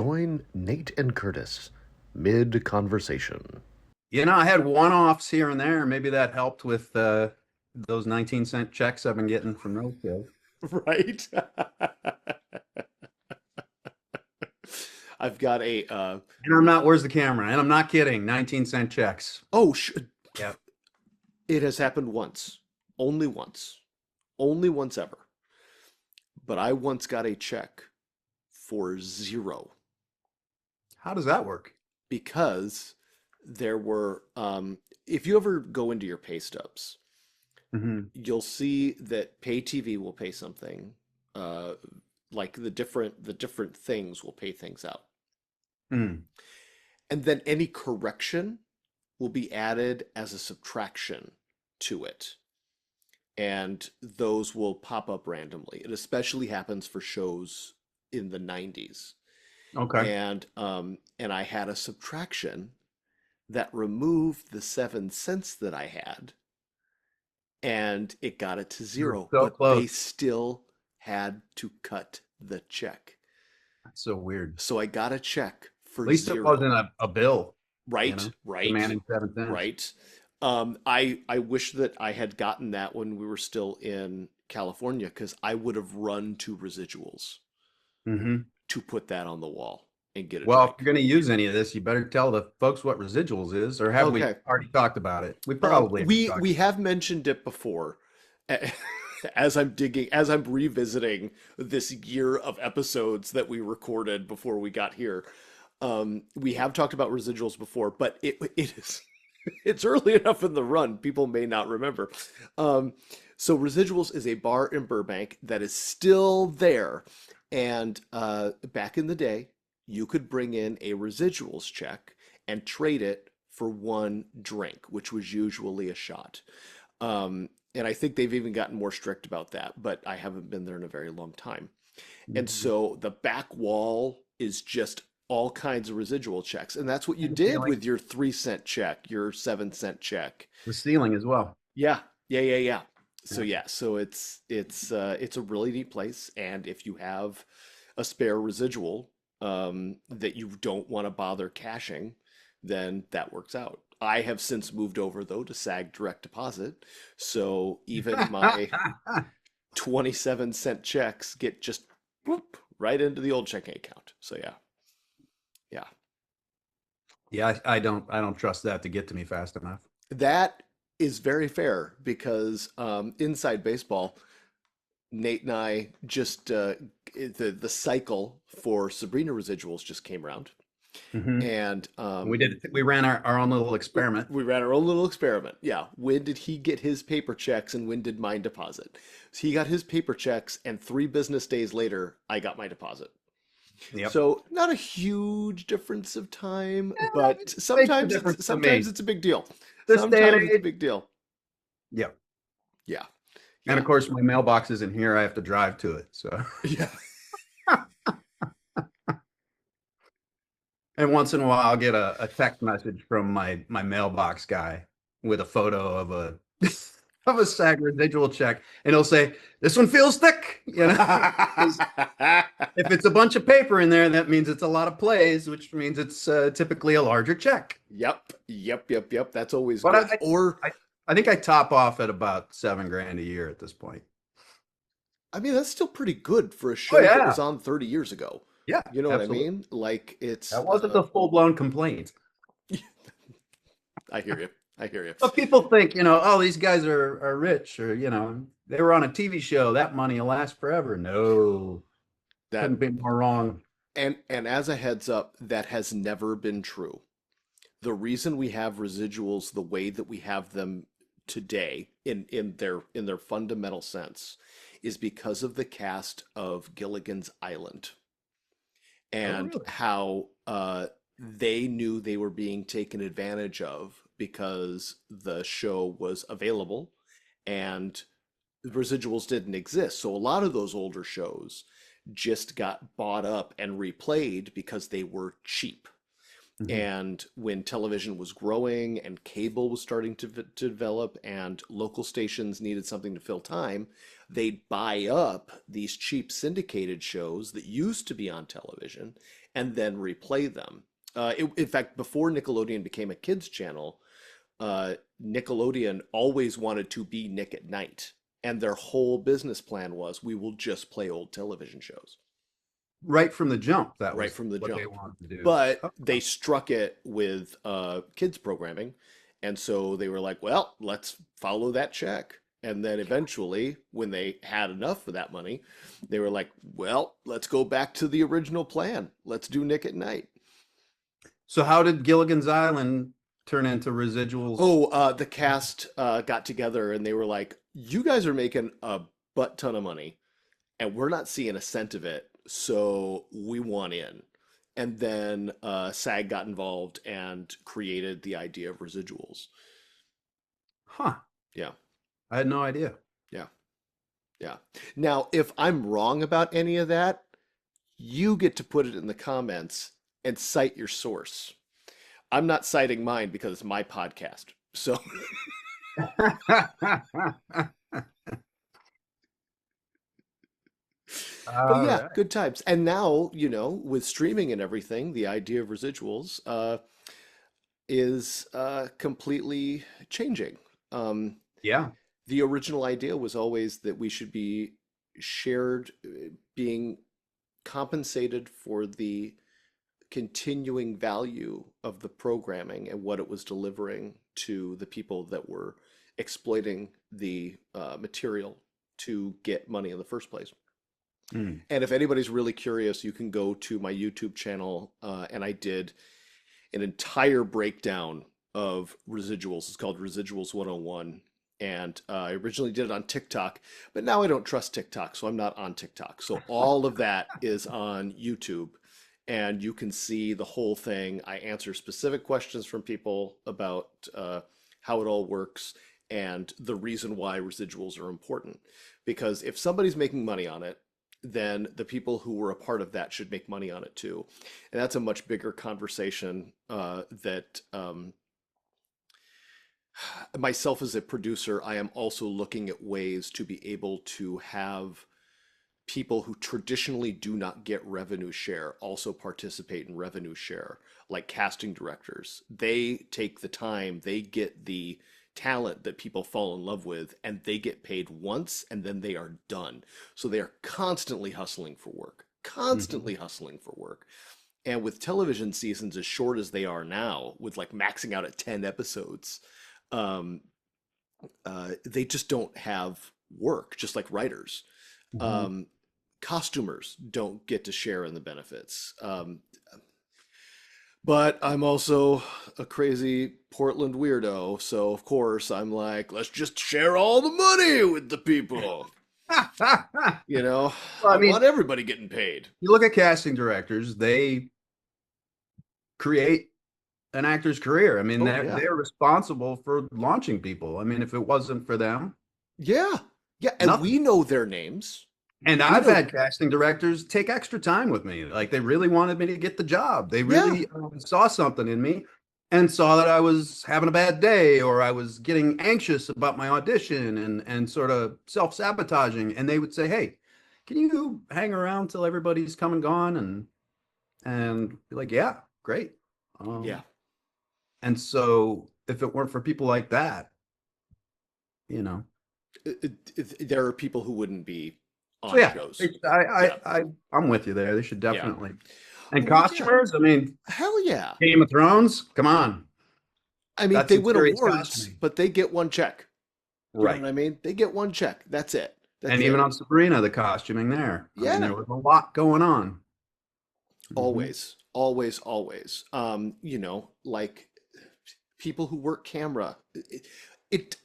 join Nate and Curtis mid conversation. I had one-offs here and there. Maybe that helped with those 19-cent checks I've been getting from those guys. Right? I've got a And I'm not, where's the camera? And I'm not kidding, 19-cent checks. oh, Yeah. it has happened once. Only once. Only once ever. But I once got a check for zero How does that work? because there were if you ever go into your pay stubs, Hmm. you'll see that pay TV will pay something, uh, like the different things will pay things out, Mm. and then any correction will be added as a subtraction to it, and those will pop up randomly. It especially happens for shows in the 90s, Okay. and I had a subtraction that removed the 7 cents that I had and it got it to You were zero, so but they close. still had to cut the check. That's so weird. So I got a check At for least it zero. wasn't a bill, Right, right, demanding 7 cents. right. I wish that I had gotten that when we were still in California because I would have run to residuals Hmm. to put that on the wall and get a Well, if drink. you're going to use any of this, you better tell the folks what residuals is, or have we Okay. already talked about it? We probably have We talked. have mentioned it before. As I'm revisiting this year of episodes that we recorded before we got here. We have talked about residuals before, but it is it's early enough in the run. People may not remember. Um, so residuals is a bar in Burbank that is still there, and back in the day, you could bring in a residuals check and trade it for one drink, which was usually a shot. And I think they've even gotten more strict about that, but I haven't been there in a very long time. And Mhm. so the back wall is just all kinds of residual checks. And that's what you And the did ceiling, with your 3 cent check, your 7 cent check. the ceiling as well. Yeah, yeah, yeah, yeah. So Yeah. yeah, so it's a really neat place. And if you have a spare residual that you don't want to bother cashing, then that works out. I have since moved over though to SAG direct deposit. So even my 27 cent checks get just whoop, right into the old checking account. So yeah, yeah. Yeah, I don't trust that to get to me fast enough. That is very fair because inside baseball, Nate and I just the cycle for Sabrina residuals just came around, Hmm. and We ran our own little experiment. we ran our own little experiment. Yeah, when did he get his paper checks and when did mine deposit? So he got his paper checks, and 3 business days later, I got my deposit. Yep. So not a huge difference of time, Yeah, but it makes a difference to sometimes me. it's a big deal. This day and Sometimes it's a age. big deal. Yep. Yeah, And yeah, of course, my mailbox isn't here. I have to drive to it. So, yeah. and once in a while, I'll get a text message from my mailbox guy with a photo of a of a SAG residual check, and he'll say, "This one feels thick," 'cause if it's a bunch of paper in there, that means it's a lot of plays, which means it's typically a larger check. Yep, yep, yep, yep. That's always But good. Or, I think I top off at about 7 grand a year at this point. I mean, that's still pretty good for a Oh show that was yeah, on 30 years ago. yeah, You know what I absolutely. mean? Like it's, That wasn't a full blown complaint. I hear you. I hear you. But people think, oh, these guys are rich, or they were on a TV show. That money will last forever. No, That couldn't be more wrong. and as a heads up, that has never been true. The reason we have residuals the way that we have them today in their fundamental sense is because of the cast of Gilligan's Island Oh, and really? how they knew they were being taken advantage of because the show was available and the residuals didn't exist. So a lot of those older shows just got bought up and replayed because they were cheap. Hmm. And when television was growing and cable was starting to develop and local stations needed something to fill time, they'd buy up these cheap syndicated shows that used to be on television and then replay them. In fact, before Nickelodeon became a kids channel, Nickelodeon always wanted to be Nick at Night. And their whole business plan was we will just play old television shows Right from the jump, that right was from the what they jump. wanted to do. But Oh, they struck it with kids programming. And so they were like, well, let's follow that check. And then eventually, when they had enough of that money, they were like, well, let's go back to the original plan. Let's do Nick at Night. so how did Gilligan's Island turn into residuals? Oh, the cast got together and they were like, you guys are making a butt ton of money and we're not seeing a cent of it, so we want in. And then SAG got involved and created the idea of residuals. Huh. Yeah, I had no idea. yeah, yeah. Now, if I'm wrong about any of that, you get to put it in the comments and cite your source. I'm not citing mine because it's my podcast. So, but All yeah, right. good times. And now, with streaming and everything, the idea of residuals is completely changing. Um, Yeah. the original idea was always that we should be shared, being compensated for the continuing value of the programming and what it was delivering to the people that were exploiting the material to get money in the first place. Mm. And if anybody's really curious, you can go to my YouTube channel, and I did an entire breakdown of residuals. It's called Residuals 101. And I originally did it on TikTok, but now I don't trust TikTok, so I'm not on TikTok. So all of that is on YouTube, and you can see the whole thing. I answer specific questions from people about how it all works and the reason why residuals are important. Because if somebody's making money on it, then the people who were a part of that should make money on it too. And that's a much bigger conversation that myself as a producer, I am also looking at ways to be able to have people who traditionally do not get revenue share also participate in revenue share, like casting directors. They take the time, they get the talent that people fall in love with, and they get paid once and then they are done. So they are constantly hustling for work, Mhm. constantly hustling for work. And with television seasons as short as they are now, with like maxing out at 10 episodes, um, they just don't have work, just like writers. Mhm. Um, Costumers don't get to share in the benefits. But I'm also a crazy Portland weirdo, so of course I'm like, let's just share all the money with the people. You know, Well, I I mean, want everybody getting paid. you look at casting directors, they create an actor's career. I mean, Oh they're yeah. they're responsible for launching people. I mean, if it wasn't for them, Yeah. Yeah, and nothing. we know their names. And We I've know, had casting directors take extra time with me. Like they really wanted me to get the job. They yeah. really saw something in me and saw that I was having a bad day or I was getting anxious about my audition and sort of self-sabotaging. And they would say, "Hey, can you hang around till everybody's come and gone?" And be like, "Yeah, great." Yeah. Um, and so if it weren't for people like that, you know. There are people who wouldn't be So on yeah, shows. Yeah. I'm with you there. They should Yeah. definitely. And Well, yeah. costumers, I mean, Hell yeah. Game of Thrones, come on. I mean, That's they some win serious awards, costuming. but they get one check. You know Right. what I mean? They get one check. That's it. And That's even it. on Sabrina, the costuming there. I mean, Yeah. there was a lot going on. Hmm. Always, always, always. Like people who work camera. It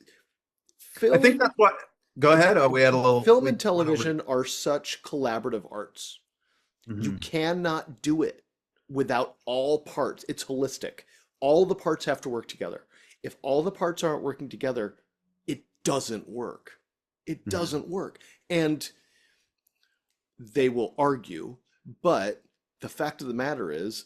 I think film that's what. Go ahead. Oh, we had a little. film We and went over. television are such collaborative arts. You Hmm. cannot do it without all parts. It's holistic. All the parts have to work together. If all the parts aren't working together, it doesn't work. It Hmm. doesn't work. And they will argue, but the fact of the matter is,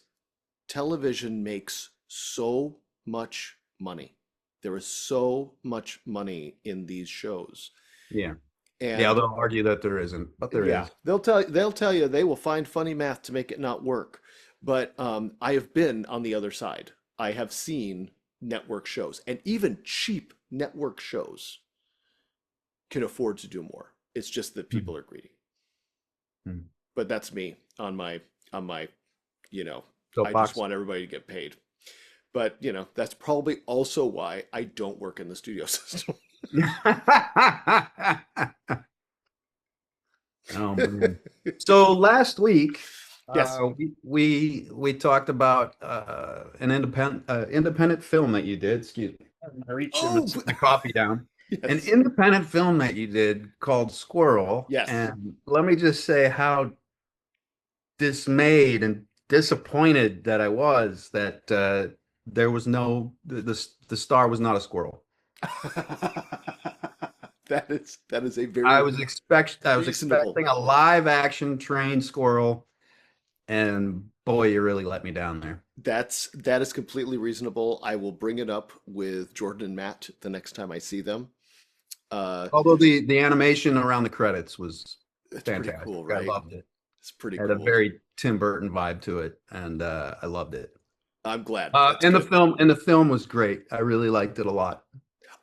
television makes so much money. There is so much money in these shows. Yeah. Yeah, And they'll argue that there isn't, but there yeah, is. they'll tell you they will find funny math to make it not work. But I have been on the other side. I have seen network shows, and even cheap network shows can afford to do more. It's just that people Mhm. are greedy. Mhm. But that's me on my, you know, I just Soapbox. want everybody to get paid. But, that's probably also why I don't work in the studio system. Oh man. So last week, Yes. we talked about an independent film that you did. Excuse me. I reached in to Oh, sit my coffee down. An yes. independent film that you did called Squirrel, Yes. and let me just say how dismayed and disappointed that I was that there was no the star was not a squirrel. That is a very I was reasonable. expecting a live action trained squirrel, and boy, you really let me down there. That is completely reasonable. I will bring it up with Jordan and Matt the next time I see them. Uh, Although the animation around the credits was it's pretty fantastic. cool, I right? loved it. It's pretty Had a cool. very Tim Burton vibe to it, and I loved it. I'm glad. That's And good. the film was great. I really liked it a lot.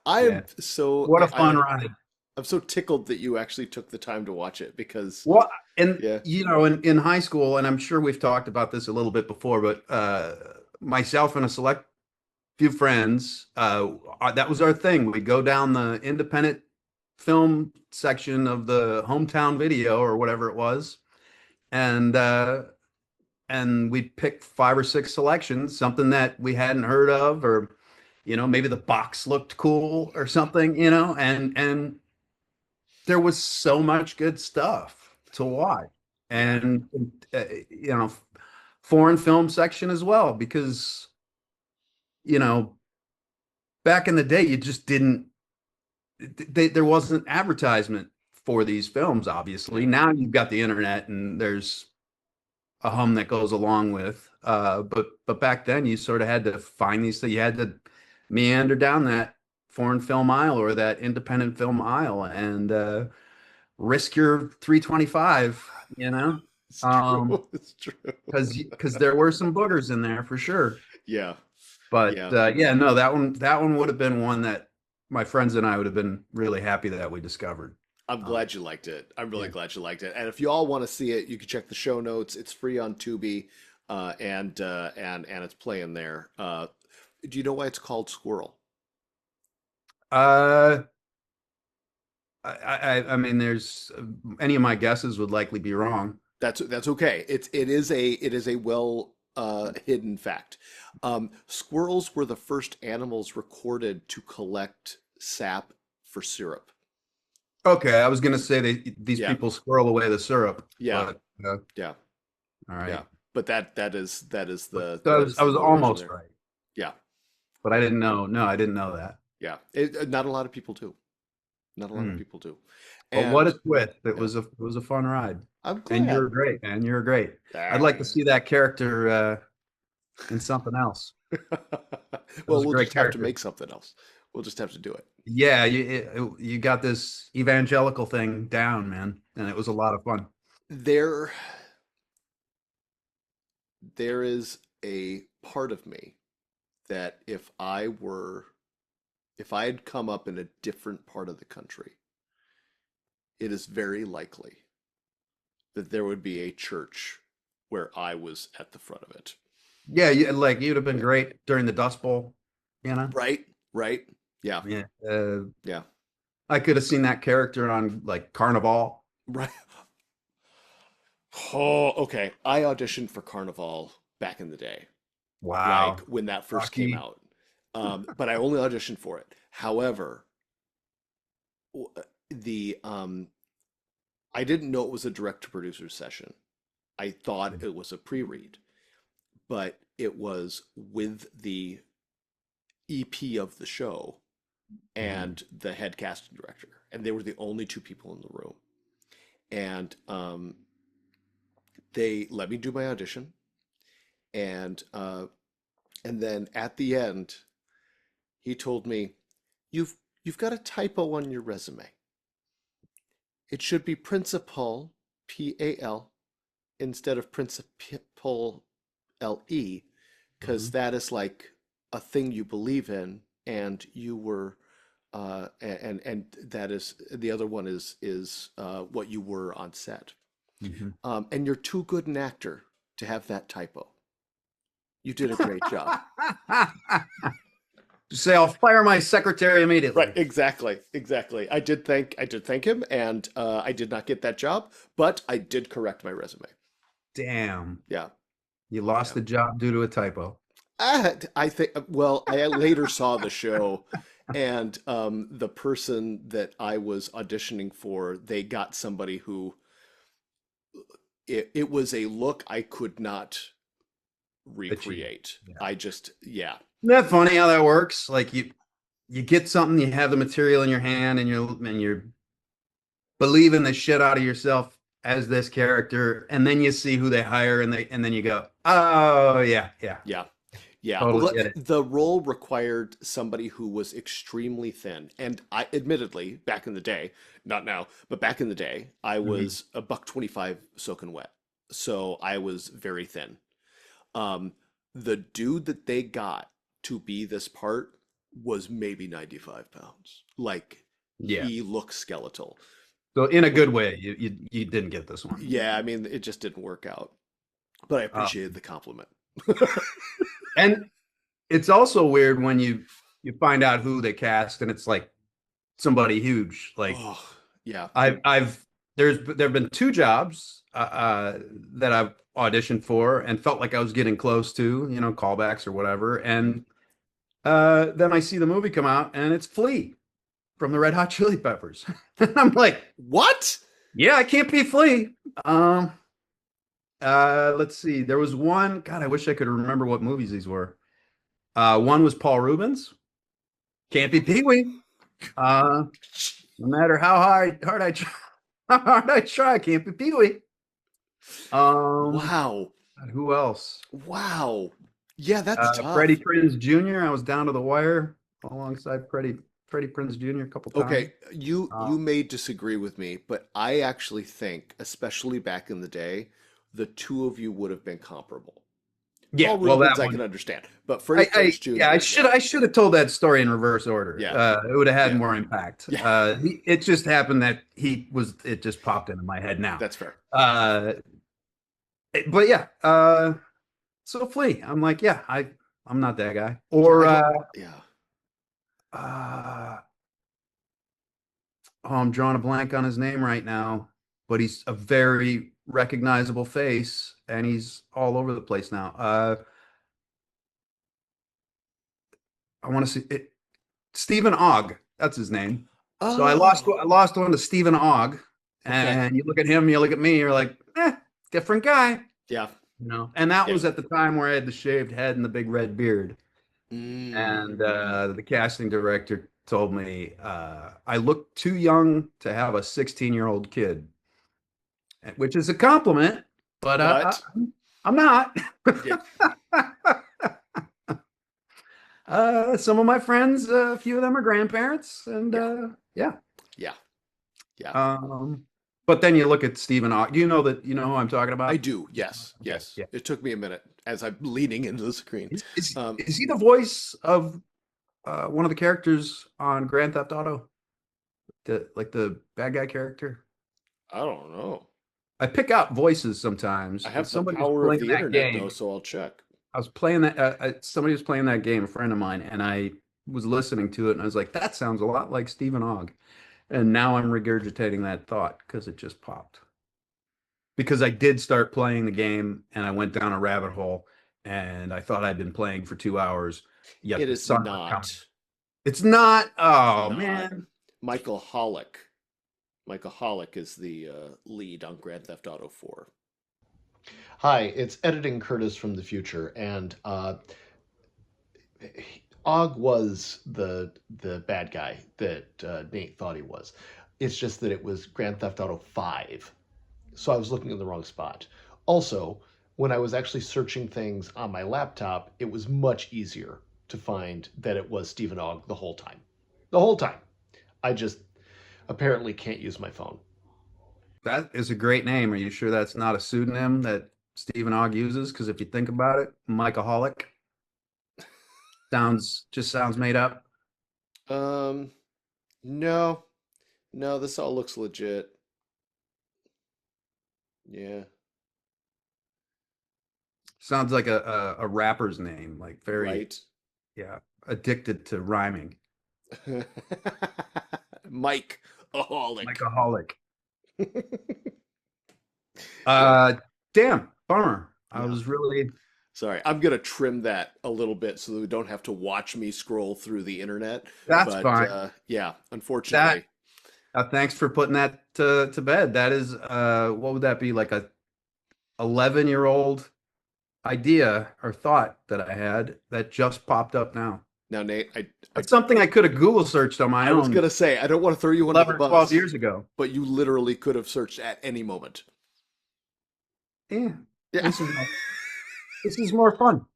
I Yeah. am so What a I fun ride. I'm so tickled that you actually took the time to watch it because Well, and yeah. in high school, and I'm sure we've talked about this a little bit before, but myself and a select few friends, that was our thing. We'd go down the independent film section of the hometown video or whatever it was, and we'd pick five or six selections, something that we hadn't heard of, or maybe the box looked cool or something, and there was so much good stuff to watch, Yeah. and uh, you know, foreign film section as well, because you know back in the day you just didn't there wasn't advertisement for these films. Obviously, Yeah. now you've got the internet and there's a hum that goes along with. But back then you sort of had to find these. So you had to meander down that foreign film aisle or that independent film aisle and risk your 325. It's Um, true. It's true. because there were some boogers in there for sure. Yeah. But Yeah. yeah, no, that one would have been one that my friends and I would have been really happy that we discovered. I'm Um, glad you liked it. I'm really yeah. glad you liked it. And if you all want to see it, you can check the show notes. It's free on Tubi, and it's playing there. Do you know why it's called Squirrel? Uh, I mean, there's any of my guesses would likely be wrong. That's okay. It is a well hidden fact. Squirrels were the first animals recorded to collect sap for syrup. Okay, I was gonna say these Yeah, people squirrel away the syrup, yeah, but yeah, all yeah. right. But that is But the so that is I the was motivation almost there. right, Yeah, but I didn't know. No, I didn't know that. yeah. Not a lot of people do. Not a lot of Hmm. people do. But what And a twist! It yeah, was a fun ride, I'm and you were glad. great, man. You were great. I'd like to Ah. see that character in something else. That Well, was a we'll great just have to character. make something else. We'll just have to do it. Yeah, you got this evangelical thing down, man, and it was a lot of fun. There, there is a part of me that if I had come up in a different part of the country, it is very likely that there would be a church where I was at the front of it. Yeah, like you'd have been Yeah. great during the Dust Bowl, you know? Right? Right? Yeah. Yeah. Yeah. I could have seen that character on like Carnival. Right. Oh, okay. I auditioned for Carnival back in the day, like Wow. when that first came Rocky. out. But I only auditioned for it. However, the I didn't know it was a direct to producer session. I thought it was a pre-read, but it was with the EP of the show Mhm. and the head casting director, and they were the only two people in the room. And they let me do my audition, and then at the end, he told me, "You've got a typo on your resume. It should be principal, Pal, instead of principal, because that is like a thing you believe in, and you were, and that is the other one is what you were on set. Mhm. And you're too good an actor to have that typo. You did a great job. Say I'll fire my secretary Right, immediately. exactly, exactly. I did thank him, and I did not get that job, but I did correct my resume. Damn. Yeah, You lost yeah. the job due to a typo. I think, well, I later saw the show, and the person that I was auditioning for, they got somebody who it was a look I could not Achieve. recreate. Yeah. I just, yeah, Isn't that funny how that works? Like you get something, you have the material in your hand, and you're believing the shit out of yourself as this character, and then you see who they hire, and then you go, oh yeah, yeah, yeah. Yeah, totally well, get it. the role required somebody who was extremely thin, and I, admittedly, back in the day, not now, but back in the day, I Mhm. was a buck 25 soaking wet, so I was very thin. Um, the dude that they got to be this part was maybe 95 pounds. Like, Yeah. he looked skeletal. So in a good way, you didn't get this one. Yeah, I mean, it just didn't work out, but I Uh, appreciated the compliment. and it's also weird when you find out who they cast, and it's like somebody huge. Like Oh, yeah. I've there've been two jobs that I've auditioned for and felt like I was getting close to, callbacks or whatever. And then I see the movie come out, and it's Flea from the Red Hot Chili Peppers. And I'm like, What? yeah, I can't be Flea. Um, let's see. There was one. God, I wish I could remember what movies these were. One was Paul Rubens. Can't be Pee Wee. Uh, no matter how hard I try, how hard I try, I can't be Pee Wee. Um, Wow. who else? Wow. Yeah, that's Freddie tough. Prinze Jr. I was down to the wire alongside Freddie Prinze Jr. a couple times. Okay, you Um, may disagree with me, but I actually think, especially back in the day, the two of you would have been comparable. yeah, Paul well, Rubens, that I one. can understand, but Freddie I Prinze yeah, I Jr., should yeah, I should have told that story in reverse order. yeah, It would have had yeah, more impact. yeah. It just happened that it just popped into my head now. That's fair. Uh, but yeah, so Flea, I'm like, yeah, I'm not that guy. Yeah, Or I don't. Yeah. uh, oh, I'm drawing a blank on his name right now, but he's a very recognizable face, and he's all over the place now. I want to see it. Stephen Ogg, that's his name. So I Oh, lost one to Stephen Ogg, okay. and you look at him, you look at me, you're like, different guy, Yeah, And that yeah. was at the time where I had the shaved head and the big red beard. And Mm. the casting director told me I look too young to have a 16-year-old kid, which is a compliment, but But I'm not. yeah, Some of my friends, a few of them are grandparents, and yeah, yeah. yeah, yeah. Um, but then you look at Stephen Hawking. Do you know that? You know who I'm talking I about? do. Yes, Okay, yes. yeah. It took me a minute as I'm leaning into the screen. Is, is, Um, is he the voice of one of the characters on Grand Theft Auto? The bad guy character? I don't know. I pick out voices sometimes I because have the somebody was power of playing the that internet though, game. so I'll check. I was playing that. Somebody was playing that game, a friend of mine, and I was listening to it, and I was like, "That sounds a lot like Stephen Ogg." And now I'm regurgitating that thought because it just popped. Because I did start playing the game, and I went down a rabbit hole, and I thought I'd been playing for 2 hours, yet It the is sun was coming. not. It's not. It's Oh not. man. Michael Hollick. Michael Hollick is the lead on Grand Theft Auto 4. Hi, it's Editing Curtis from the future, and Og was the bad guy that Nate thought he was. It's just that it was Grand Theft Auto 5, so I was looking in the wrong spot. Also, when I was actually searching things on my laptop, it was much easier to find that it was Stephen Ogg the whole time. The whole time. I just apparently can't use my phone. That is a great name. Are you sure that's not a pseudonym that Stephen Ogg uses, because if you think about it, Mikeaholic sounds made up. Um, no, no, this all looks legit. Yeah, Sounds like a rapper's name, like very, right. yeah, addicted to rhyming. Mike, aholic. Mikeaholic. Yeah, Uh, damn, bummer. I yeah. was really, Sorry, I'm gonna trim that a little bit so that we don't have to watch me scroll through the internet. that's But fine. yeah, That, unfortunately, thanks for putting that to bed. That is, what would that be, like a 11-year-old idea or thought that I had that just popped up now. now Nate, That's something I could have Google searched on my I was own gonna say I don't want to throw you under the 11 or 12 bus, years ago. but you literally could have searched at any moment. Yeah, Yeah. this is this is more fun.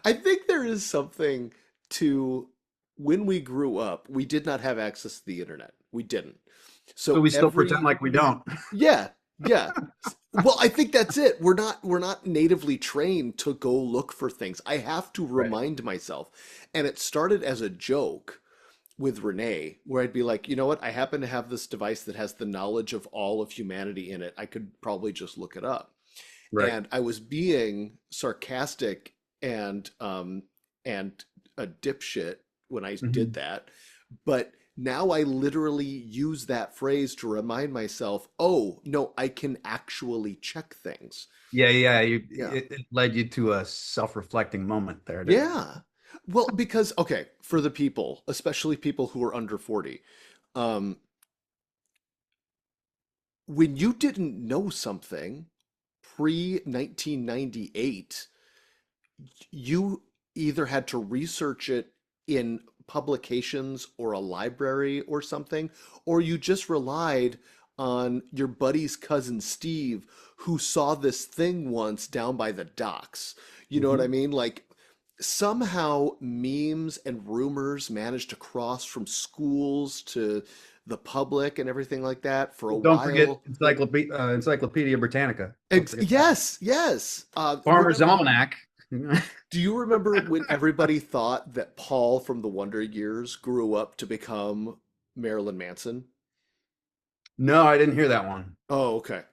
I think there is something to when we grew up, we did not have access to the internet. We didn't. But So we still pretend every like we don't. yeah, yeah. Well, I think that's it. We're not natively trained to go look for things. I have to Right. remind myself. And it started as a joke with Renee, where I'd be like, you know what? I happen to have this device that has the knowledge of all of humanity in it. I could probably just look it up. Right. And I was being sarcastic and a dipshit when I did Mhm. that. But now I literally use that phrase to remind myself, oh, no, I can actually check things. Yeah, yeah. Yeah. It led you to a self-reflecting moment there to Yeah. Well, because, okay, for the people, especially people who are under 40, um, when you didn't know something pre 1998, you either had to research it in publications or a library or something, or you just relied on your buddy's cousin Steve, who saw this thing once down by the docks. You know what I Mhm. mean? Like somehow memes and rumors managed to cross from schools to the public and everything like that for a Don't forget while. Encyclopedia Britannica. Don't Ex forget that. yes, yes. Farmer's Remember, Almanac. do you remember when everybody thought that Paul from the Wonder Years grew up to become Marilyn Manson? No, I didn't hear that one. Oh, okay.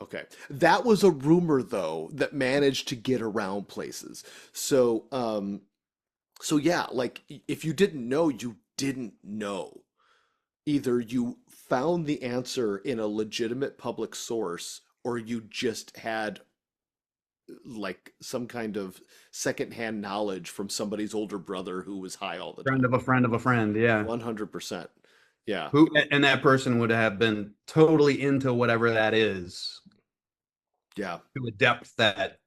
Okay. That was a rumor though that managed to get around places. So, so yeah, like if you didn't know, you didn't know. Either you found the answer in a legitimate public source or you just had like some kind of secondhand knowledge from somebody's older brother who was high all the Friend time. of a friend of a friend. Yeah. 100%. Yeah. Who and that person would have been totally into whatever that is Yeah. to a depth that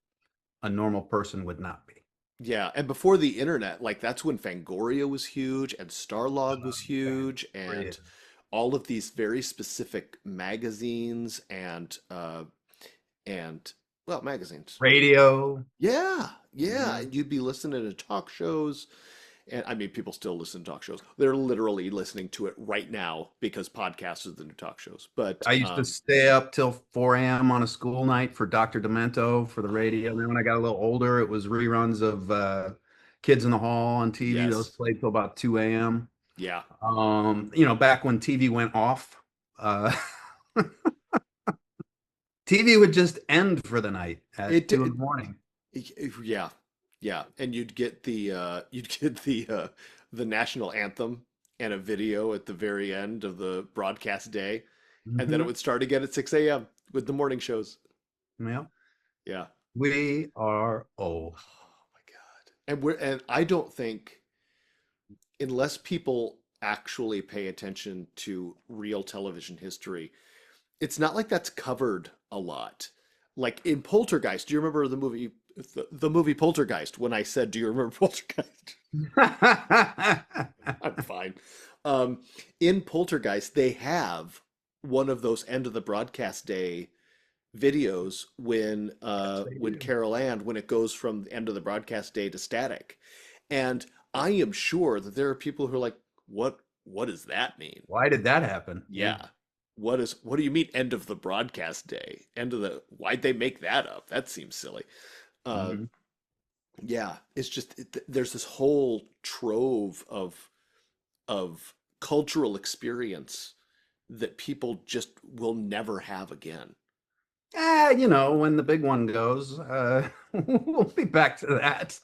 a normal person would not be. Yeah. And before the internet, like that's when Fangoria was huge and Starlog was Fan huge Korea. and all of these very specific magazines and well, magazines. Radio. Yeah. Yeah. Yeah. And you'd be listening to talk shows. And I mean, people still listen to talk shows. They're literally listening to it right now because podcasts are the new talk shows. But I used to stay up till 4 a.m. on a school night for Dr. Demento for the radio. And then when I got a little older, it was reruns of Kids in the Hall on TV. Those yes, played till about 2 a.m. yeah, Back when TV went off, uh, TV would just end for the night at it, 2 in it the morning. yeah, yeah, and you'd get the the national anthem and a video at the very end of the broadcast day, and then it Mhm. would start again at 6 a.m. with the morning shows. Yeah. Yeah. We are old. Oh my God. And I don't think unless people actually pay attention to real television history, it's not like that's covered a lot. Like in Poltergeist, do you remember the movie Poltergeist when I said, "Do you remember Poltergeist?" I'm fine. Um, in Poltergeist, they have one of those end of the broadcast day videos Yes, they when do. Carol Ann when it goes from the end of the broadcast day to static. And I am sure that there are people who are like, what does that mean? Why did that happen? Yeah. Yeah. what do you mean end of the broadcast day? Why'd they make that up? That seems silly. Uh, Mhm. yeah, it's just there's this whole trove of cultural experience that people just will never have again. When the big one goes, we'll be back to that.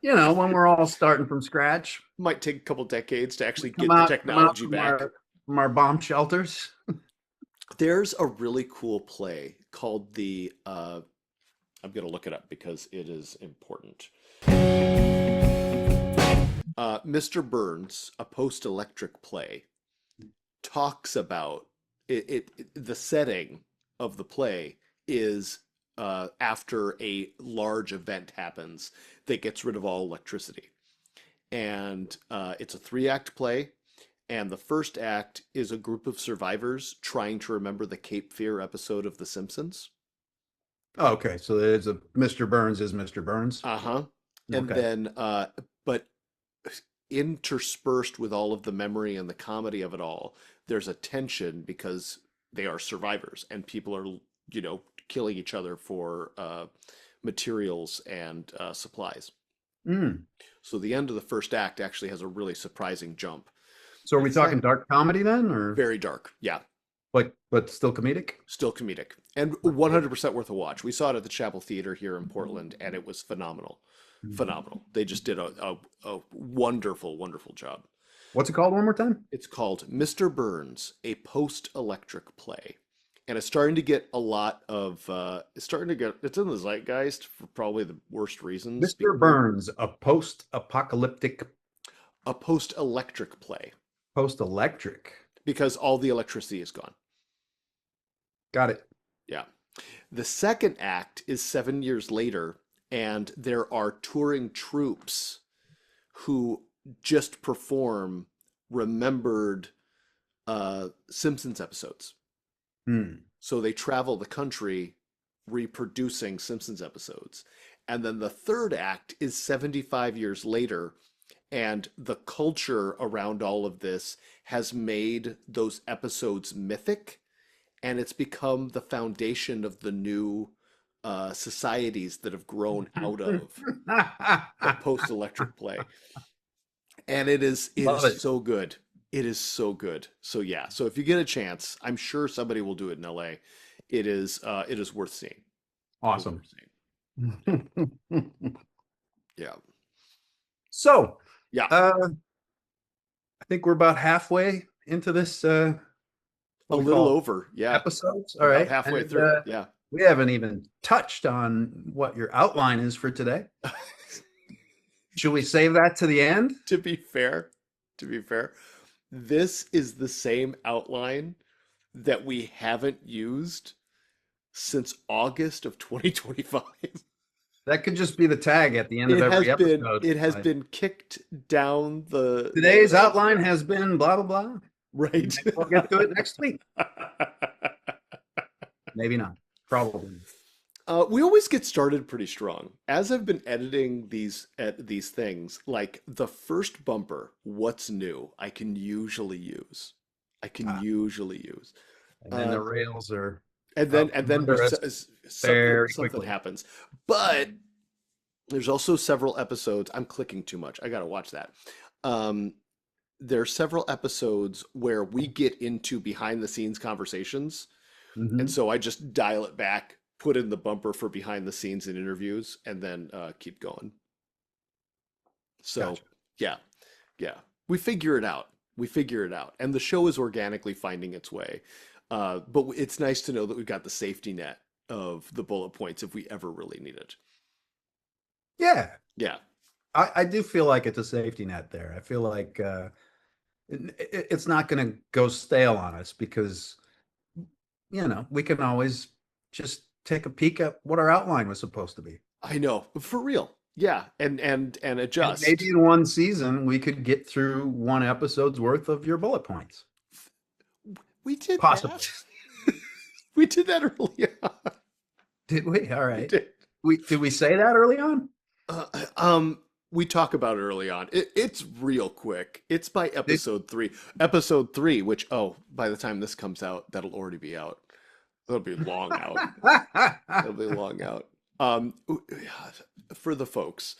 When we're all starting from scratch, Might take a couple decades to we actually come get the out technology from back. our bomb shelters. There's a really cool play called I'm going to look it up because it is important. Mr. Burns, a post-electric play, talks about the setting of the play is after a large event happens that gets rid of all electricity. And it's a three-act play. And the first act is a group of survivors trying to remember the Cape Fear episode of The Simpsons. Okay, so there's a Mr. Burns is Mr. Burns. Uh-huh. And Okay. then, but interspersed with all of the memory and the comedy of it all, there's a tension because they are survivors and people are, killing each other for materials and supplies. Mm. So the end of the first act actually has a really surprising jump. So are The we talking sec dark comedy then, or Very dark. Yeah, but still comedic? still comedic and 100% worth a watch. We saw it at the Chapel Theater here in Portland and it was phenomenal. Phenomenal. They just did a wonderful, wonderful job. What's it called one more time? It's called Mr. Burns, a post-electric play. And it's starting to get a lot of it's in the zeitgeist for probably the worst reasons. Mr. Burns, a post-apocalyptic A post-electric play post-electric. because all the electricity is gone. Got it. Yeah. The second act is 7 years later, and there are touring troops who just perform remembered Simpsons episodes. Hmm. So they travel the country reproducing Simpsons episodes. And then the third act is 75 years later, and the culture around all of this has made those episodes mythic, and it's become the foundation of the new societies that have grown out of the post-electric play. And it is Love it. so good. It is so good. So yeah. So if you get a chance, I'm sure somebody will do it in LA. It is worth seeing. It is Awesome. worth seeing. Yeah. So, Yeah. I think we're about halfway into this, A what we little call over. Yeah. episodes. All About right. halfway And through. Yeah. we haven't even touched on what your outline is for today. Should we save that to the end? To be fair, to be fair, this is the same outline that we haven't used since August of 2025. That could just be the tag at the end of It has every been episode. it has Like, been kicked down today's outline has been blah, blah, blah. right. We'll get to it next week. Maybe not. Probably. We always get started pretty strong. As I've been editing these things, like the first bumper, "What's new?" I can usually use. I can Ah, usually use. and then Uh, the rails are and then out and from then we under us something very something quickly. happens. But there's also several episodes. I'm clicking too much. I gotta watch that. Um, there are several episodes where we get into behind the scenes conversations. And Mhm. so I just dial it back, put in the bumper for behind the scenes and interviews, and then keep going. So Gotcha. yeah, yeah, we figure it out. We figure it out, and the show is organically finding its way. But it's nice to know that we've got the safety net of the bullet points if we ever really need it. Yeah. Yeah, I do feel like it's a safety net there. I feel like it's not going to go stale on us because, we can always just take a peek at what our outline was supposed to be. I know for real. Yeah, and And maybe adjust. in one season, we could get through one episode's worth of your bullet points. We did Possibly. that. We did that early on. Did we? All We right. did. Did we say that early on? Uh, um, we talk about it early on. It's real quick. It's by It- episode three. Episode three, which, oh, by the time this comes out, that'll already be out. That'll be long out. That'll be long out. Um, for the folks,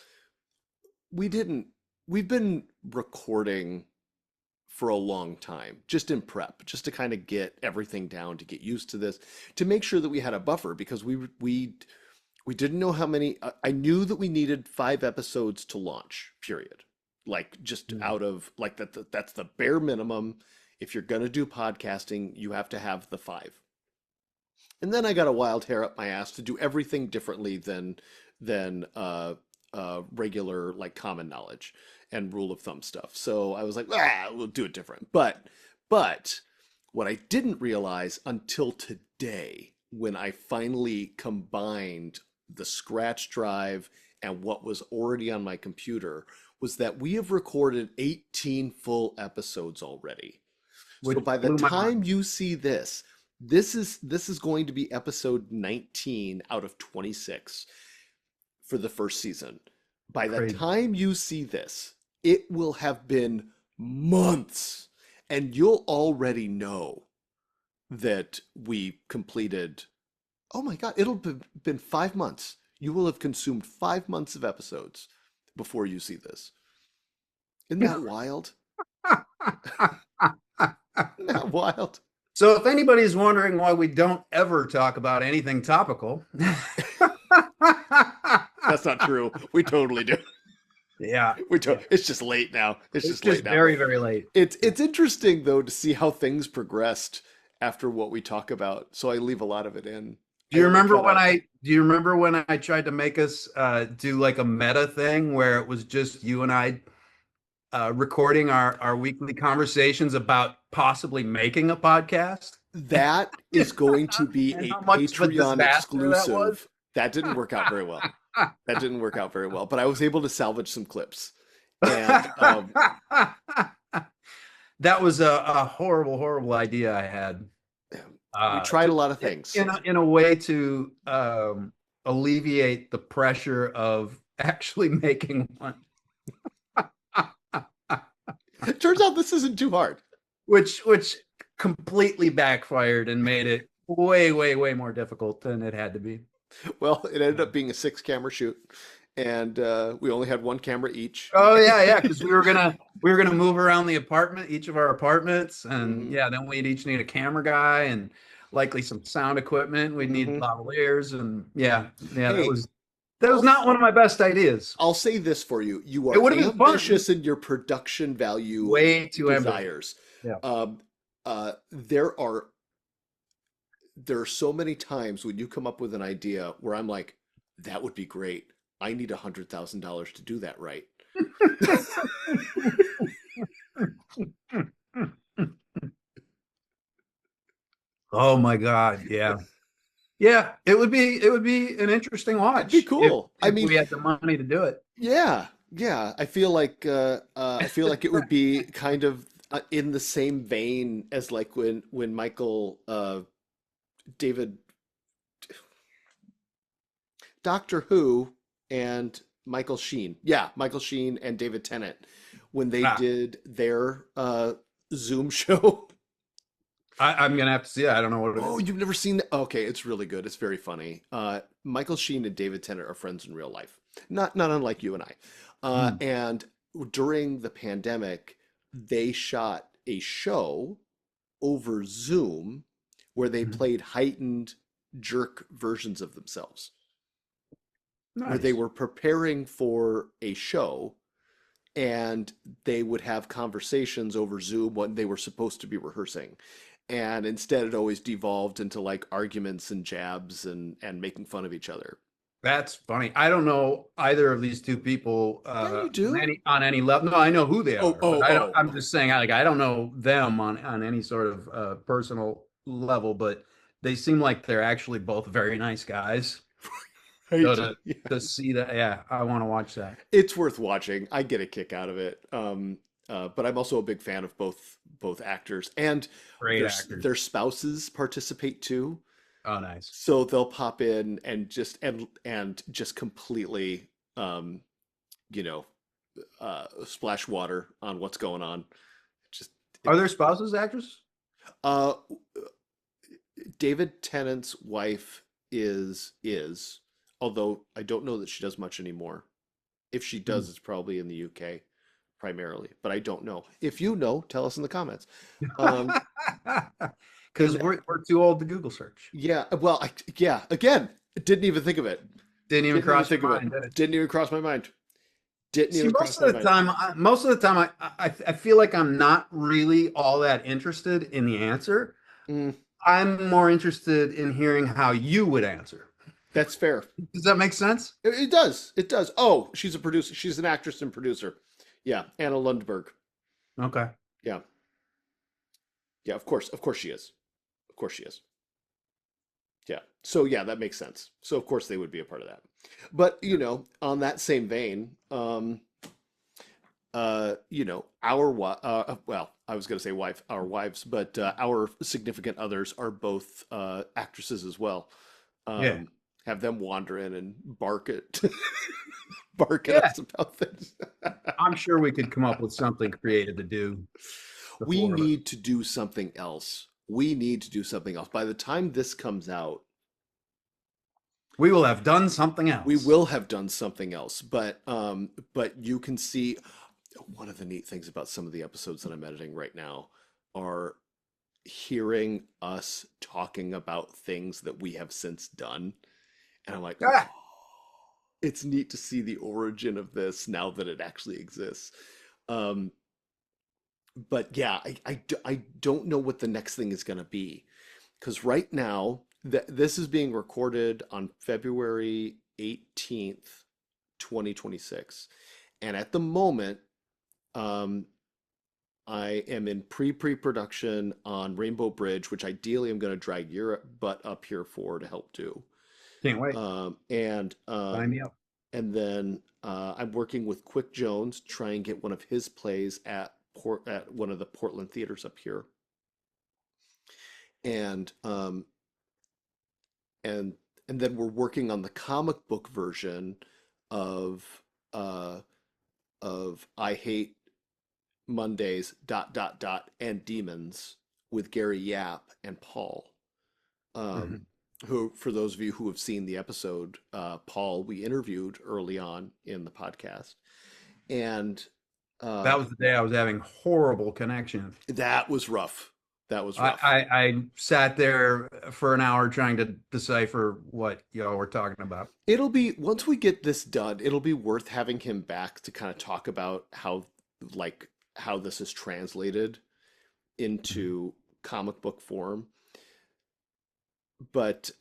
we didn't, we've been recording for a long time, just in prep, just to kind of get everything down, to get used to this, to make sure that we had a buffer because we didn't know how many. I knew that we needed 5 episodes to launch, period. Like just Mm. out of like that, that's the bare minimum. If you're gonna do podcasting, you have to have the five. And then I got a wild hair up my ass to do everything differently than regular like common knowledge and rule of thumb stuff. So I was like, we'll do it different. But what I didn't realize until today, when I finally combined the scratch drive and what was already on my computer, was that we have recorded 18 full episodes already. So which by the blew my time mind. you see this, this is going to be episode 19 out of 26 for the first season. By the Crazy. time you see this, it will have been months, and you'll already know that we completed. Oh my God, it'll have been 5 months. You will have consumed 5 months of episodes before you see this. Isn't that wild? Isn't that wild? So if anybody's wondering why we don't ever talk about anything topical, That's not true. We totally do. yeah, yeah, It's just late now. It's it's just late just now. very, very late. It's interesting though to see how things progressed after what we talk about. So I leave a lot of it in. Do I you only remember cut when out. I tried to make us do like a meta thing where it was just you and I recording our weekly conversations about possibly making a podcast? That is going to be And a how much of a Patreon disaster that was? exclusive. That didn't work out very well. That didn't work out very well, but I was able to salvage some clips. And That was a horrible, horrible idea I had. we tried To, a lot of things. in a way to alleviate the pressure of actually making one, It turns out this isn't too hard. which completely backfired and made it way, way, way more difficult than it had to be. Well, it ended up being a 6 camera shoot, and we only had one camera each. Oh yeah, yeah, because we were gonna move around the apartment, each of our apartments, and Hmm. yeah, then we'd each need a camera guy and likely some sound equipment. We'd need Hmm. lavaliers, and yeah, yeah, that Hey, was that was I'll not one of my best ideas. I'll say this for you. You It are would have been fun. ambitious in your production value Way too ambitious. desires. Yeah. Um, there are so many times when you come up with an idea where I'm like, that would be great. I need $100,000 to do that right. Oh my God, yeah. Yeah, it would be an interesting It'd be watch cool. I if mean, we had the money to do it. yeah, yeah. I feel like it would be kind of in the same vein as like when Michael David Doctor Who and Michael Sheen. Yeah, Michael Sheen and David Tennant when they Ah, did their Zoom show. I'm gonna have to see it. I don't know what it Oh, is. you've never seen that? Okay, it's really good. It's very funny. Michael Sheen and David Tennant are friends in real life, not unlike you and I. Hmm. And during the pandemic, they shot a show over Zoom where they Mhm. played heightened jerk versions of themselves, where they Nice. were preparing for a show and they would have conversations over Zoom when they were supposed to be rehearsing. And instead, it always devolved into like arguments and jabs and making fun of each other. That's funny. I don't know either of these two people Yeah, you on do. any level. No, I know who they Oh, are, but oh, I don't. oh, I'm oh. just saying, I don't know them on any sort of personal level, but they seem like they're actually both very nice guys. So Right. to see that, yeah, I want to watch that. It's worth watching. I get a kick out of it. But I'm also a big fan of both actors and Great actors. their spouses participate too. Oh, nice. So they'll pop in and just completely, um, you know, splash water on what's going on. Just Are it, their spouses actresses? uh, David Tennant's wife is, although I don't know that she does much anymore. If she does, it's probably in the UK primarily, but I don't know. If you know, tell us in the comments. Um, and Because we're too old to Google search. yeah, well, yeah, again, didn't even think of it. Didn't even Didn't even cross your think of it. mind, did it? Didn't even cross my mind. Didn't See, even cross my mind. most of the time, I feel like I'm not really all that interested in the answer. Mm, I'm more interested in hearing how you would answer. that's fair. Does that make sense? It does. It does. Oh, she's a producer. She's an actress and producer. Yeah, Anna Lundberg. Okay. Yeah, yeah. Of course. Of course she is. Of course she is. Yeah. So yeah, that makes sense. So of course they would be a part of that. But on that same vein, well, I was going to say wife, our wives, but our significant others are both actresses as well. Yeah. Um, have them wander in and bark at Yeah. us about things. I'm sure we could come up with something creative to do, the We four of us. need to do something else. We need to do something else. By the time this comes out, We will have done something we else. will have done something else. But you can see one of the neat things about some of the episodes that I'm editing right now are hearing us talking about things that we have since done. And I'm like, Ah, it's neat to see the origin of this now that it actually exists. Um, but yeah, I don't know what the next thing is going to be. Because right now, this is being recorded on February 18th, 2026. And at the moment, um, I am in pre-production on Rainbow Bridge, which ideally I'm going to drag your butt up here for to help do. can't wait. Um, and Sign um, me up. and then I'm working with Quick Jones to try and get one of his plays at one of the Portland theaters up here. And and and then we're working on the comic book version of uh I Hate Mondays and Demons with Gary Yap and Paul. Um, Mhm. who, for those of you who have seen the episode, Paul we interviewed early on in the podcast, and That uh, was the day I was having horrible connection. that was rough. That was I, rough. I sat there for an hour trying to decipher what y'all were talking about. It'll be once we get this done, it'll be worth having him back to kind of talk about like, how this is translated Mhm. into comic book form. But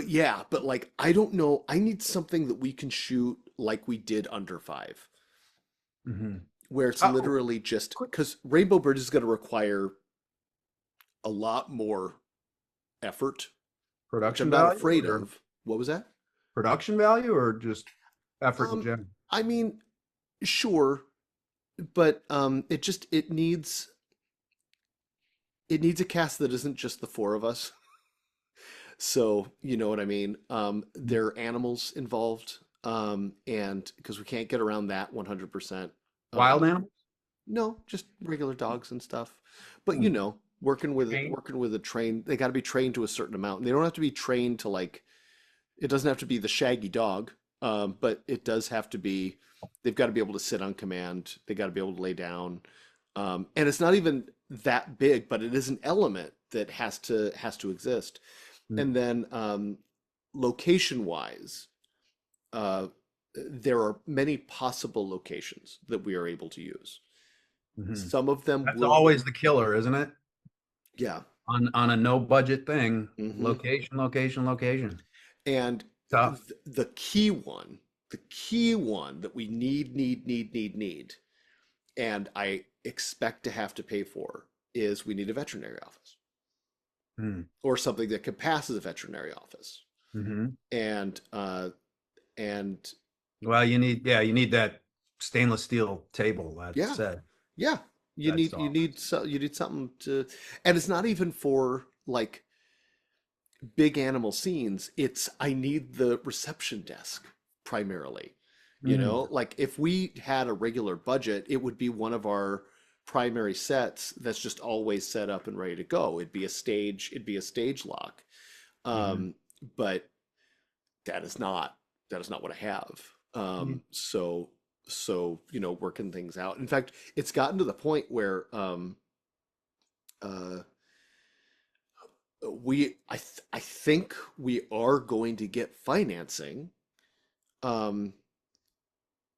yeah, but like I don't know, I need something that we can shoot like we did Under Five, Mhm. where it's Oh, literally just quick because Rainbow Bridge is going to require a lot more effort, which I'm production not value afraid or of. What was that? production value or just effort in Um, general? I mean, sure, but it needs a cast that isn't just the four of us. So, you know what I mean? There are animals involved, and because we can't get around that 100%. Wild Um, animals? no, just regular dogs and stuff. But Hmm. Pain? working with a train, they got to be trained to a certain amount. And they don't have to be trained to like, it doesn't have to be the shaggy dog, but it does have to be, they've got to be able to sit on command. They got to be able to lay down. And it's not even that big, but it is an element that has to exist. Mm-hmm. And then location wise, uh, there are many possible locations that we are able to use. Some of them That's will, always the killer, isn't it? yeah. On a no budget thing, Hmm. location, location, location. And Tough. the key one that we need, and I expect to have to pay for is we need a veterinary office Mm-hmm. or something that can pass as a veterinary office. Mm-hmm. And and Well, you need that stainless steel table that yeah, said yeah, that's all. you need something to, and it's not even for like big animal scenes. It's I need the reception desk primarily. You Mm. know, like if we had a regular budget, it would be one of our primary sets that's just always set up and ready to go. It'd be a stage lock. Mhm. Um, but that is not that is not what I have. Yeah. Working things out. In fact, it's gotten to the point where uh, I think we are going to get financing. Um,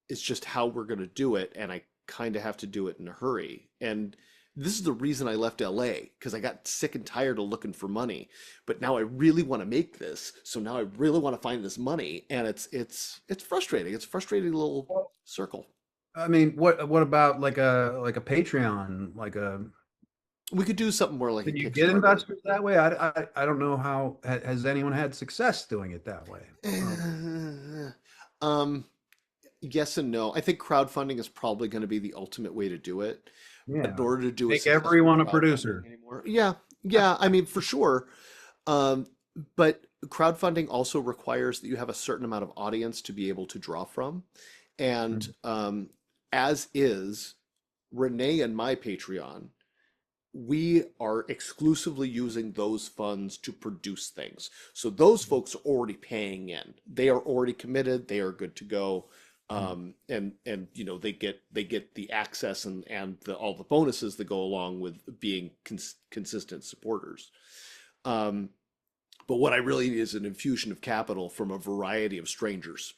it's just how we're going to do it, and I kind of have to do it in a hurry. And this is the reason I left LA because I got sick and tired of looking for money. But now I really want to make this, so now I really want to find this money, and it's frustrating. It's a frustrating little Well, circle. I mean, what about like a Patreon, like a We could do something more like a can you get Kickstarter. investors that way? I don't know how has anyone had success doing it that way? Um, yes and no. I think crowdfunding is probably going to be the ultimate way to do it. But in Yeah. order to do a Make successful everyone a crowdfunding producer. anymore, yeah, I mean, for sure. Um, but crowdfunding also requires that you have a certain amount of audience to be able to draw from. And Mhm. as is Renee and my Patreon, we are exclusively using those funds to produce things. So those folks are already paying in. They are already committed. They are good to go. Mhm. And they get the access and all the bonuses that go along with being consistent supporters. Um, but what I really need is an infusion of capital from a variety of strangers.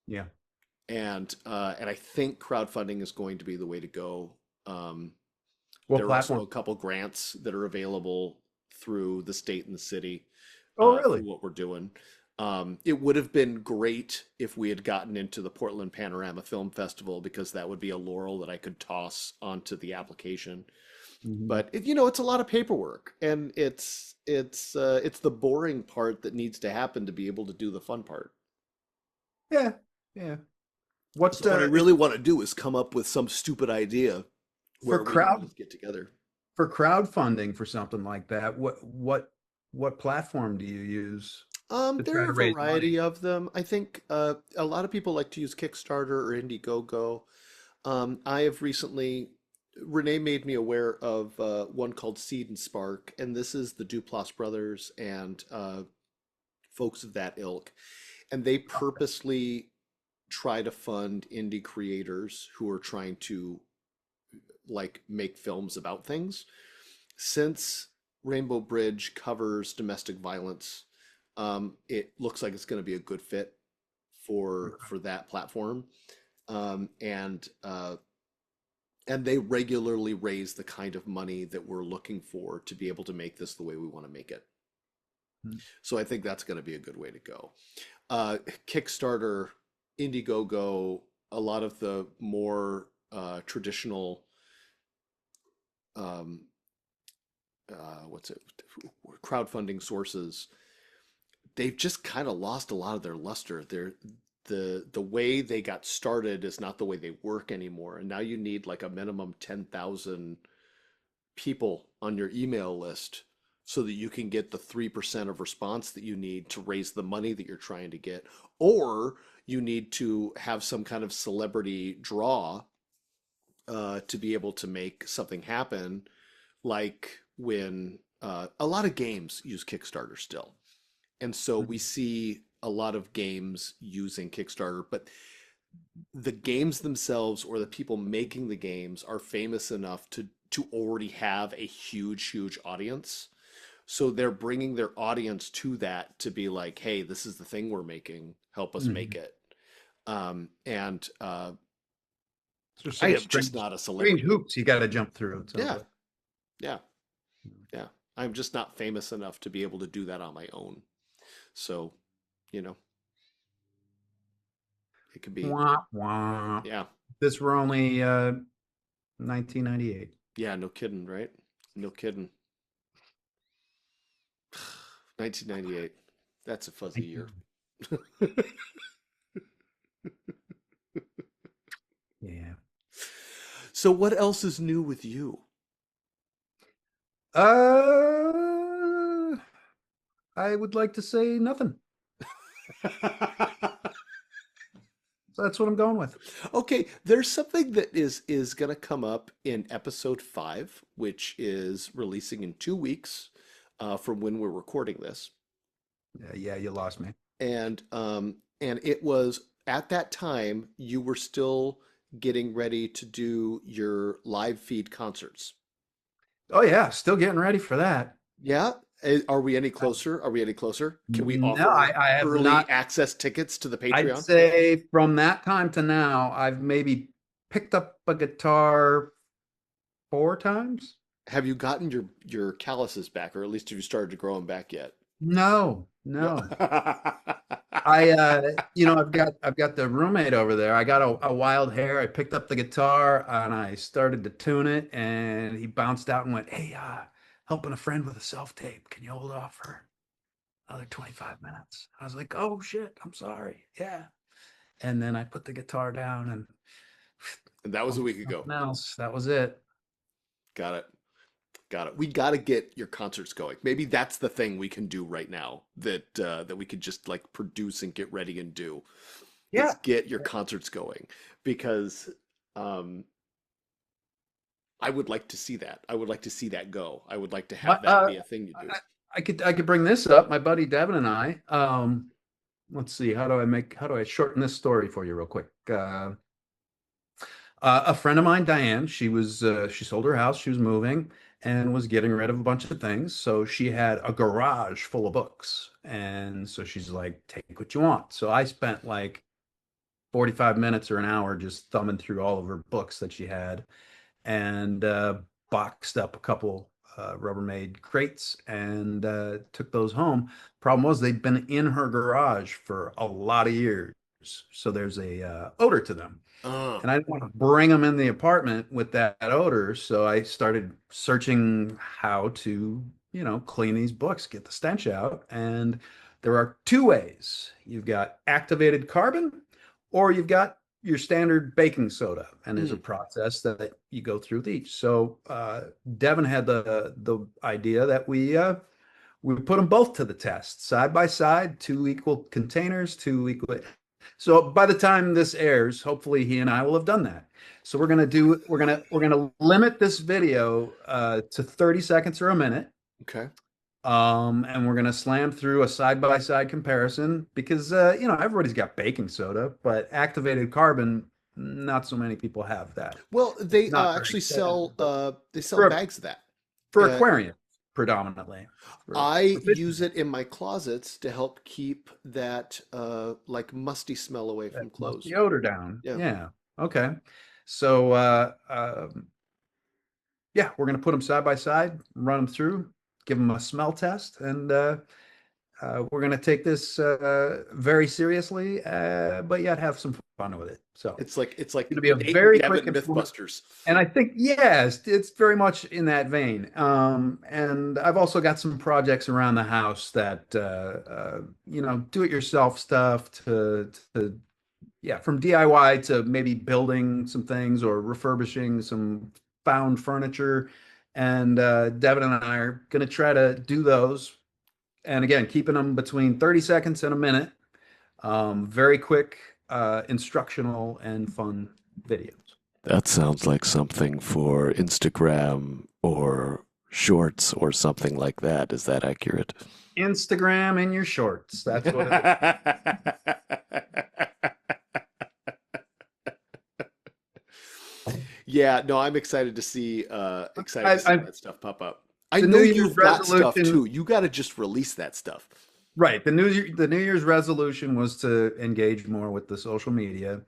Yeah. And I think crowdfunding is going to be the way to go. Um, What There are also platform? a couple grants that are available through the state and the city Oh, through really? what we're doing. It would have been great if we had gotten into the Portland Panorama Film Festival because that would be a laurel that I could toss onto the application. Hmm. But it's a lot of paperwork, and it's the boring part that needs to happen to be able to do the fun part. Yeah. Yeah. What So what I really want to do is come up with some stupid idea for where we can crowd just get together. for crowdfunding for something like that? What platform do you use to There try are to a raise money? variety of them. I think a lot of people like to use Kickstarter or Indiegogo. I have recently, Renee made me aware of one called Seed and Spark, and this is the Duplass brothers and folks of that ilk. And they purposely try to fund indie creators who are trying to like make films about things. Since Rainbow Bridge covers domestic violence, it looks like it's going to be a good fit for that platform. Um, and uh, and they regularly raise the kind of money that we're looking for to be able to make this the way we want to make it. Mhm. So I think that's going to be a good way to go. Kickstarter, Indiegogo, a lot of the more traditional um, what's it crowdfunding sources, they've just kind of lost a lot of their luster. The way they got started is not the way they work anymore. And now you need like a minimum 10,000 people on your email list so that you can get the 3% of response that you need to raise the money that you're trying to get. Or you need to have some kind of celebrity draw to be able to make something happen, like when a lot of games use Kickstarter still. And so we Mhm. see a lot of games using Kickstarter, but the games themselves or the people making the games are famous enough to already have a huge audience. So they're bringing their audience to that to be like, hey, this is the thing we're making. Help us make Mhm. it. And So I some am just strange not a strange celebrity. hoops you got to jump through, it sounds Yeah, like. yeah, yeah. I'm just not famous enough to be able to do that on my own. So, you know, it could be, Wah, wah. yeah, This were only 1998. yeah, no kidding, right? No kidding. 1998. That's a fuzzy year. Yeah. So what else is new with you? Uh, I would like to say nothing. So that's what I'm going with. Okay, there's something that is going to come up in episode 5, which is releasing in 2 weeks from when we're recording this. Yeah, you lost me. And it was at that time you were still getting ready to do your live feed concerts. Oh yeah, still getting ready for that. Yeah? Are we any closer? Are we any closer? Can we No, offer I have early not. access tickets to the I'd Patreon? say from that time to now, I've maybe picked up a guitar 4 times. Have you gotten your calluses back, or at least have you started to grow them back yet? No, No. no. I've got the roommate over there. I got a wild hair. I picked up the guitar and I started to tune it, and he bounced out and went, "Hey, helping a friend with a self tape. Can you hold off for another 25 minutes?" I was like, "Oh shit, I'm sorry." Yeah. And then I put the guitar down and And that was a on to week ago. something else. That was it. Got it. Got it. We got to get your concerts going. Maybe that's the thing we can do right now that we could just like produce and get ready and do is Yeah. get your concerts going because um I would like to see that. I would like to see that go. I would like to My, have that be a thing you do. I could bring this up. My buddy Devin and I. Let's see. How do I shorten this story for you real quick? A friend of mine, Diane, she sold her house, she was moving and was getting rid of a bunch of things. So she had a garage full of books. And so she's like, take what you want. So I spent like 45 minutes or an hour just thumbing through all of her books that she had, and boxed up a couple Rubbermaid crates and took those home. Problem was they'd been in her garage for a lot of years. So there's a odor to them, Uh, and I didn't want to bring them in the apartment with that odor. So I started searching how to, clean these books, get the stench out. And there are two ways. You've got activated carbon, or you've got your standard baking soda. And there's a mm, process that you go through with each. So Devin had the idea that we put them both to the test, side by side, two equal containers, two equal. So by the time this airs, hopefully he and I will have done that. So we're gonna limit this video to 30 seconds or a minute. okay. And we're gonna slam through a side by side comparison because everybody's got baking soda, but activated carbon, not so many people have that. Well, they Not very actually good. sell they sell for bags of that. for Uh, aquarium predominantly. For I use fishermen, it in my closets to help keep that like musty smell away that from musty clothes. odor down. Yeah. Yeah. Okay. So yeah, we're gonna put them side by side, run them through, give them a smell test, and we're going to take this very seriously, but yet have some fun with it. So It's like it's going to be a Nate and very quick Devin informative. Mythbusters. And I think, yes, it's very much in that vein. And I've also got some projects around the house that, do it yourself stuff yeah, from DIY to maybe building some things or refurbishing some found furniture. And Devin and I are going to try to do those, and again, keeping them between 30 seconds and a minute. Very quick, instructional, and fun videos. That sounds like something for Instagram or Shorts or something like that. Is that accurate? Instagram in your shorts. That's what it is. Yeah, no, I'm excited to see I, that stuff pop up. I the know New Year's you've got stuff resolution, too. You got to just release that stuff. right? The New Year's resolution was to engage more with the social media.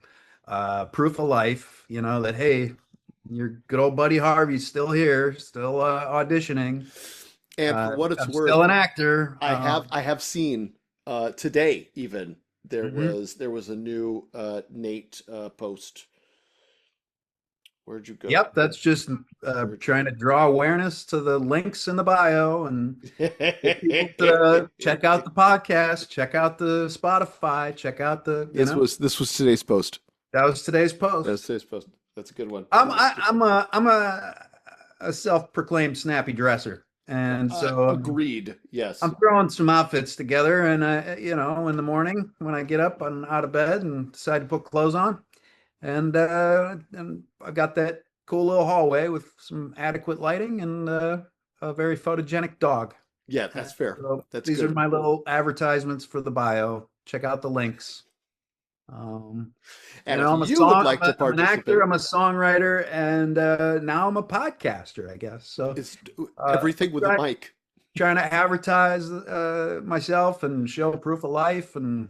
Proof of life, that hey, your good old buddy Harvey's still here, still auditioning. And for what it's I'm worth, still an actor. I have seen today even Mhm. there was a new Nate post. Where'd you go? Yep, that's just Where'd trying to draw awareness to the links in the bio and you... get people to check out the podcast, check out the Spotify, check out This was today's post. that was today's That's post. today's post. That's a good one. I'm I, I'm a self-proclaimed snappy dresser, And so Agreed. Yes. I'm throwing some outfits together, and in the morning when I get up, I'm out of bed and decide to put clothes on, and I got that cool little hallway with some adequate lighting and a very photogenic dog. Yeah, that's fair. So That's these are good. my little advertisements for the bio. Check out the links. Um, And if I'm a you would song, like to I'm an actor, participate, I'm a songwriter, and now I'm a podcaster, I guess. So it's I'm everything with a mic. trying to advertise myself and show proof of life and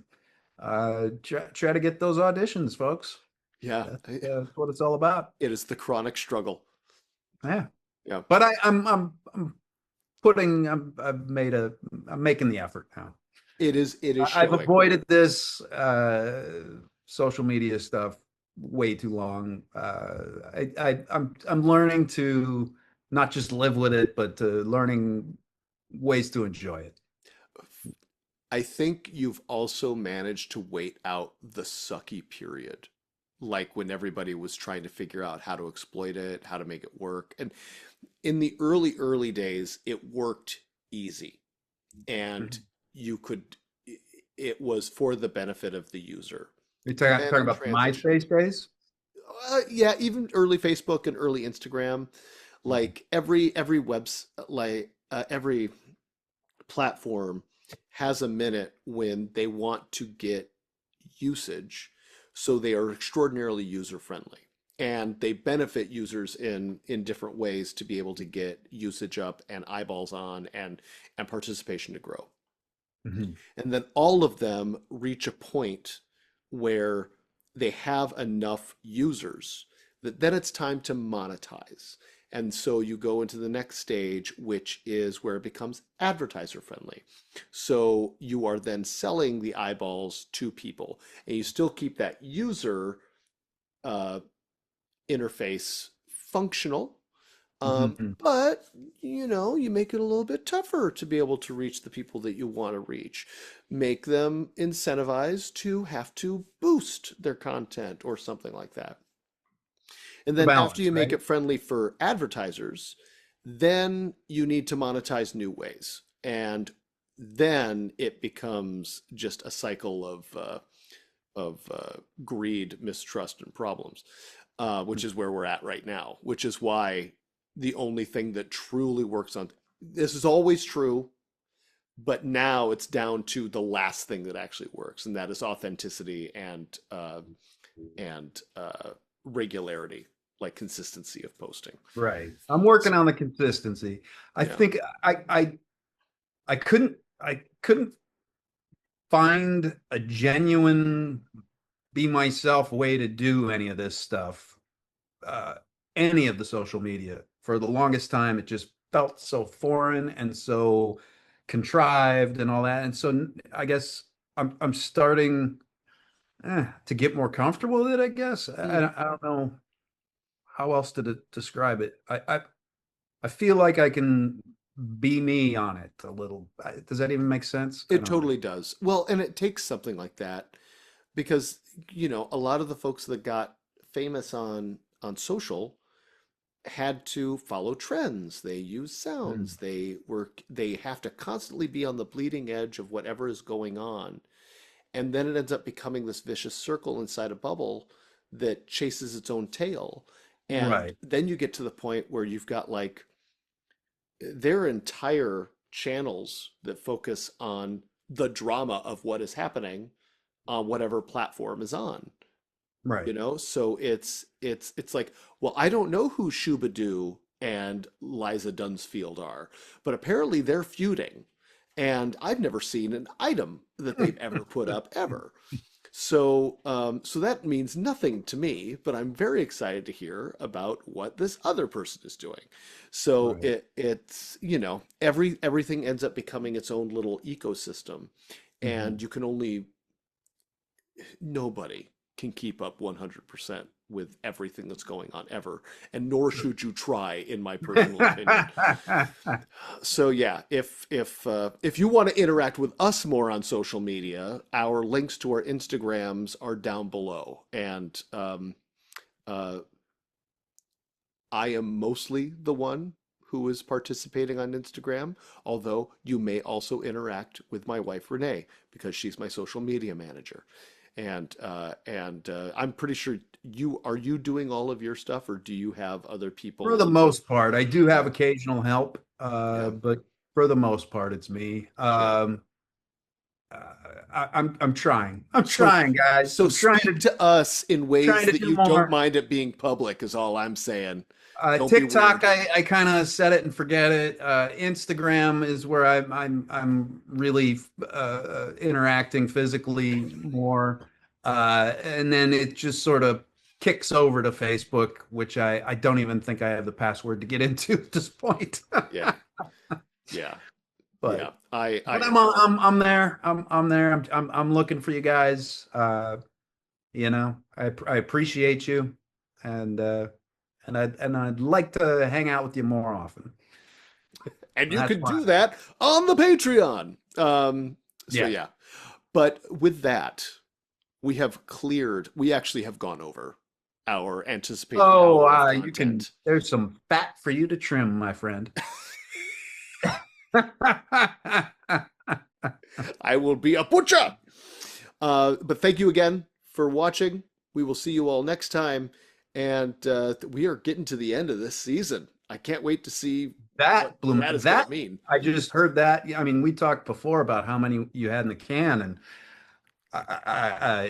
try to get those auditions, folks. Yeah, That's what it's all about. it is the chronic struggle. Yeah, Yeah, but I'm putting I'm making the effort now. it is. It is I've showing. avoided this social media stuff way too long. I'm learning to not just live with it, but to learning ways to enjoy it. I think you've also managed to wait out the sucky period, like when everybody was trying to figure out how to exploit it, how to make it work. And in the early days, it worked easy, and Mhm. you could. It was for the benefit of the user. You're And talking, then talking in about the transition, MySpace days? yeah, even early Facebook and early Instagram, Mhm. like every platform has a minute when they want to get usage, so they are extraordinarily user friendly. And they benefit users in different ways to be able to get usage up and eyeballs on and participation to grow. Mhm. And then all of them reach a point where they have enough users that then it's time to monetize. And so you go into the next stage, which is where it becomes advertiser friendly. So you are then selling the eyeballs to people, and you still keep that user uh, interface functional, Mhm. but you make it a little bit tougher to be able to reach the people that you want to reach. Make them incentivized to have to boost their content or something like that. And The then after balance, you make right? it friendly for advertisers, then you need to monetize new ways. And then it becomes just a cycle of greed, mistrust, and problems, which is where we're at right now. Which is why the only thing that truly works on this is always true, but now it's down to the last thing that actually works, and that is authenticity and regularity, like consistency of posting. Right. I'm working So, on the consistency. I yeah. think I couldn't find a genuine be myself way to do any of this stuff. Uh, any of the social media. For the longest time, it just felt so foreign and so contrived and all that. And so I guess I'm starting to get more comfortable with it, I guess. Mm. I don't know how else to describe it. I feel like I can be me on it a little. Does that even make sense? I It don't know. totally does. Well, and it takes something like that because, a lot of the folks that got famous on social had to follow trends. They use sounds. Mm, They have to constantly be on the bleeding edge of whatever is going on. And then it ends up becoming this vicious circle inside a bubble that chases its own tail. And right. then you get to the point where you've got like there are entire channels that focus on the drama of what is happening on whatever platform is on. Right. So it's like, well, I don't know who Shubadoo and Liza Dunsfield are, but apparently they're feuding, and I've never seen an item that they've ever put up ever. So that means nothing to me, but I'm very excited to hear about what this other person is doing. So Right. it's everything ends up becoming its own little ecosystem, and Mhm. you can only nobody can keep up 100% with everything that's going on ever, and nor should you try, in my personal opinion. So yeah, if you want to interact with us more on social media, our links to our Instagrams are down below, and uh, I am mostly the one who is participating on Instagram, although you may also interact with my wife Renee because she's my social media manager. And I'm pretty sure you doing all of your stuff, or do you have other For people? the most part, I do have Yeah, occasional help, yeah, but for the most part, it's me. yeah. Uh, I'm trying. I'm So trying, guys. so speak to us in ways Trying to that do you don't more. mind it being public is all I'm saying. Don't be TikTok, weird. I kind of set it and forget it. Instagram is where I'm really interacting physically more, and then it just sort of kicks over to Facebook, which I don't even think I have the password to get into at this point. Yeah, yeah, yeah. but I agree. I'm there. I'm there. I'm looking for you guys. I appreciate you, and I'd like to hang out with you more often. And you That's can why. do that on the Patreon. So Yeah. yeah. But with that, we actually have gone over our anticipated Oh, hour of you can. content. There's some fat for you to trim, my friend. I will be a butcher. But thank you again for watching. We will see you all next time. And we are getting to the end of this season. I can't wait to see what That blew me. that is going to That mean. I just heard that. I mean, we talked before about how many you had in the can, and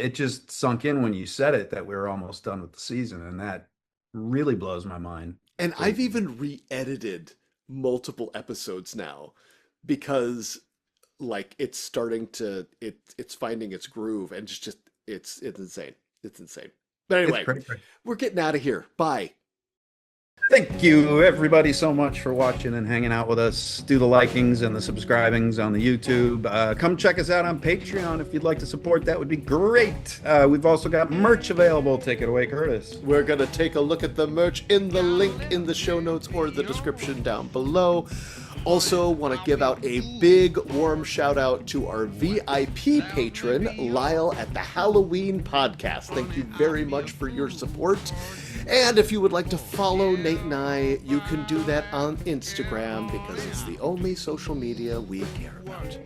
it just sunk in when you said it that we were almost done with the season, and that really blows my mind. And I've Thinking, even re-edited multiple episodes now because like it's starting to it's finding its groove and it's insane. It's insane. But it's anyway, great. we're getting out of here. Bye. Thank you, everybody, so much for watching and hanging out with us. Do the likings and the subscribings on the YouTube. Come check us out on Patreon if you'd like to support. That would be great. We've also got merch available. Take it away, Curtis. We're going to take a look at the merch in the link in the show notes or the description down below. Also, want to give out a big warm shout out to our VIP patron, Lyle at the Halloween Podcast. Thank you very much for your support. And if you would like to follow Nate and I, you can do that on Instagram because it's the only social media we care about.